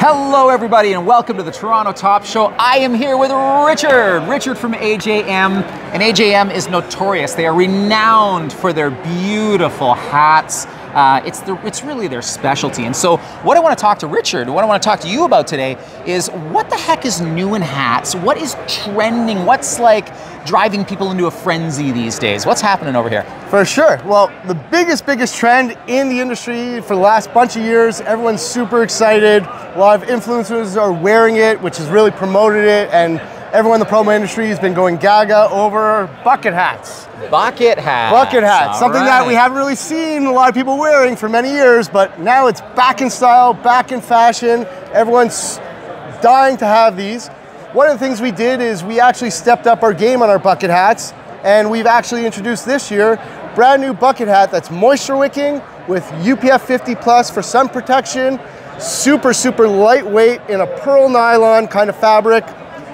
Hello everybody and welcome to the Toronto Top Show. I am here with Richard from AJM, and AJM is notorious. They are renowned for their beautiful hats. It's really their specialty. And so what I want to talk to Richard, what I want to talk to you about today is what the heck is new in hats? What is trending? What's like driving people into a frenzy these days? What's happening over here? For sure. Well, the biggest trend in the industry for the last bunch of years, everyone's super excited. A lot of influencers are wearing it, which has really promoted it, and everyone in the promo industry has been going gaga over bucket hats. Bucket hats. Bucket hats. Something that we haven't really seen a lot of people wearing for many years, but now it's back in style, back in fashion. Everyone's dying to have these. One of the things we did is we actually stepped up our game on our bucket hats, and we've actually introduced this year brand new bucket hat that's moisture wicking with UPF 50 plus for sun protection. Super lightweight in a pearl nylon kind of fabric.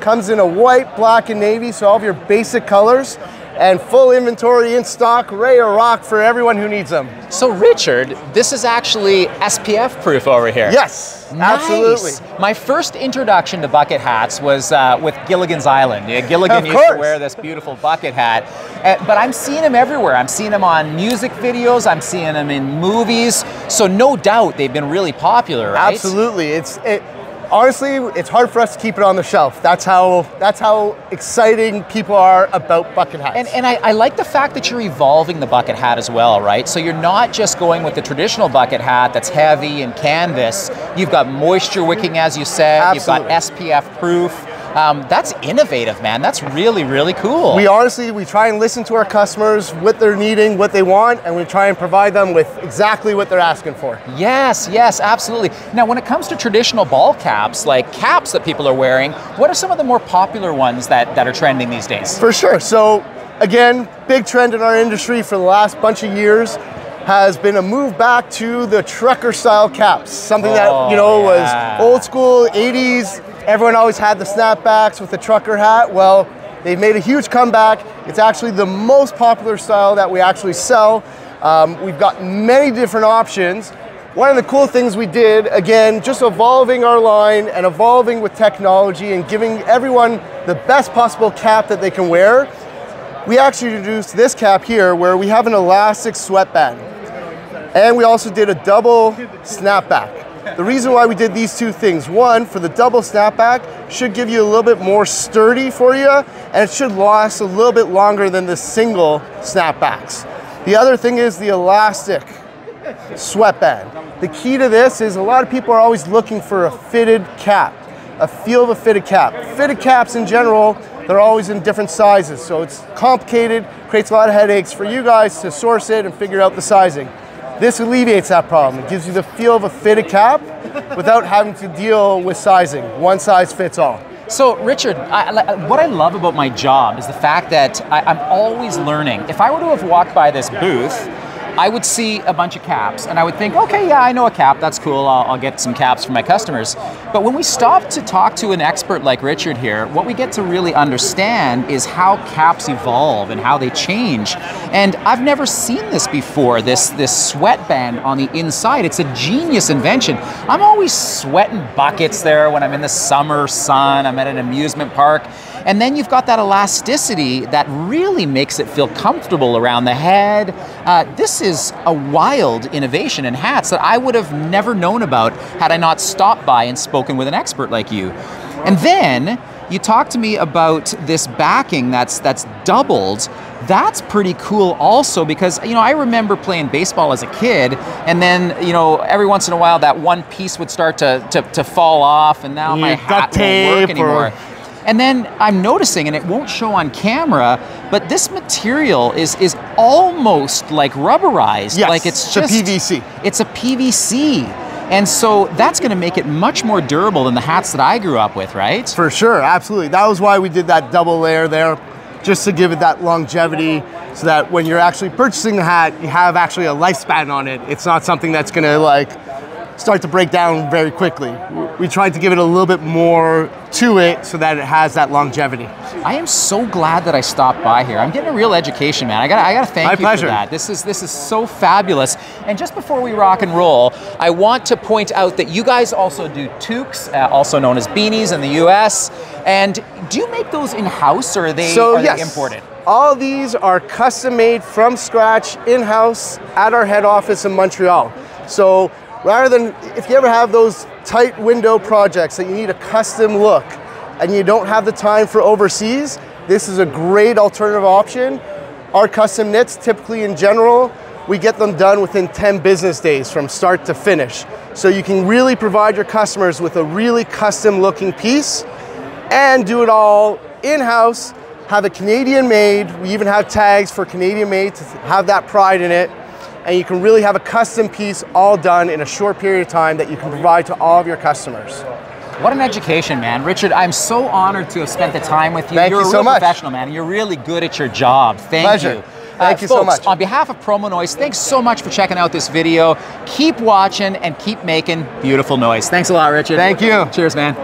Comes in a white, black, and navy, so all of your basic colors, and full inventory in stock, ready to rock for everyone who needs them. So Richard, this is actually SPF proof over here. Yes, nice. Absolutely. My first introduction to bucket hats was with Gilligan's Island. Yeah, Gilligan used to wear this beautiful bucket hat, but I'm seeing them everywhere. I'm seeing them on music videos, I'm seeing them in movies, so no doubt they've been really popular, right? Absolutely. Honestly, it's hard for us to keep it on the shelf. That's how exciting people are about bucket hats. And I like the fact that you're evolving the bucket hat as well, right? So you're not just going with the traditional bucket hat that's heavy and canvas. You've got moisture wicking, as you said. Absolutely. You've got SPF proof. That's innovative, man. That's really cool. We try and listen to our customers, what they're needing, what they want, and we try and provide them with exactly what they're asking for. Yes, absolutely. Now, when it comes to traditional ball caps, like caps that people are wearing, what are some of the more popular ones that are trending these days? For sure. So, again, big trend in our industry for the last bunch of years has been a move back to the trucker style caps. Something that, was old school, 80s. Everyone always had the snapbacks with the trucker hat. Well, they've made a huge comeback. It's actually the most popular style that we actually sell. We've got many different options. One of the cool things we did, again, just evolving our line and evolving with technology and giving everyone the best possible cap that they can wear. We actually introduced this cap here where we have an elastic sweatband. And we also did a double snapback. The reason why we did these two things, one, for the double snapback, should give you a little bit more sturdy for you, and it should last a little bit longer than the single snapbacks. The other thing is the elastic sweatband. The key to this is a lot of people are always looking for a fitted cap, a feel of a fitted cap. Fitted caps in general, they're always in different sizes, so it's complicated, creates a lot of headaches for you guys to source it and figure out the sizing. This alleviates that problem. It gives you the feel of a fitted cap without having to deal with sizing. One size fits all. So Richard, what I love about my job is the fact that I'm always learning. If I were to have walked by this booth, I would see a bunch of caps and I would think, okay, yeah, I know a cap, that's cool, I'll get some caps for my customers. But when we stop to talk to an expert like Richard here, what we get to really understand is how caps evolve and how they change. And I've never seen this before, this sweatband on the inside. It's a genius invention. I'm always sweating buckets there when I'm in the summer sun, I'm at an amusement park. And then you've got that elasticity that really makes it feel comfortable around the head. This is a wild innovation in hats that I would have never known about had I not stopped by and spoken with an expert like you. And then you talk to me about this backing that's doubled. That's pretty cool also because, I remember playing baseball as a kid and then, every once in a while that one piece would start to fall off and now my hat won't work anymore. And then I'm noticing, and it won't show on camera, but this material is almost like rubberized. Yes, like it's just a PVC. It's a PVC. And so that's going to make it much more durable than the hats that I grew up with, right? For sure, absolutely. That was why we did that double layer there, just to give it that longevity so that when you're actually purchasing the hat, you have actually a lifespan on it. It's not something that's going to start to break down very quickly. We tried to give it a little bit more to it so that it has that longevity. I am so glad that I stopped by here. I'm getting a real education, man. I gotta thank you for that. This is so fabulous. And just before we rock and roll, I want to point out that you guys also do toques, also known as beanies in the US. And do you make those in-house, or are they imported? All these are custom made from scratch, in-house, at our head office in Montreal. So rather than, if you ever have those tight window projects that you need a custom look and you don't have the time for overseas, this is a great alternative option. Our custom knits, typically in general, we get them done within 10 business days from start to finish. So you can really provide your customers with a really custom looking piece and do it all in-house, have it Canadian made. We even have tags for Canadian made to have that pride in it. And you can really have a custom piece all done in a short period of time that you can provide to all of your customers. What an education, man. Richard, I'm so honored to have spent the time with you. Thank you so much. You're a real professional, man. You're really good at your job. Thank you. Thank you so much. On behalf of Promonoise, thanks so much for checking out this video. Keep watching and keep making beautiful noise. Thanks a lot, Richard. Thank you. Cheers, man.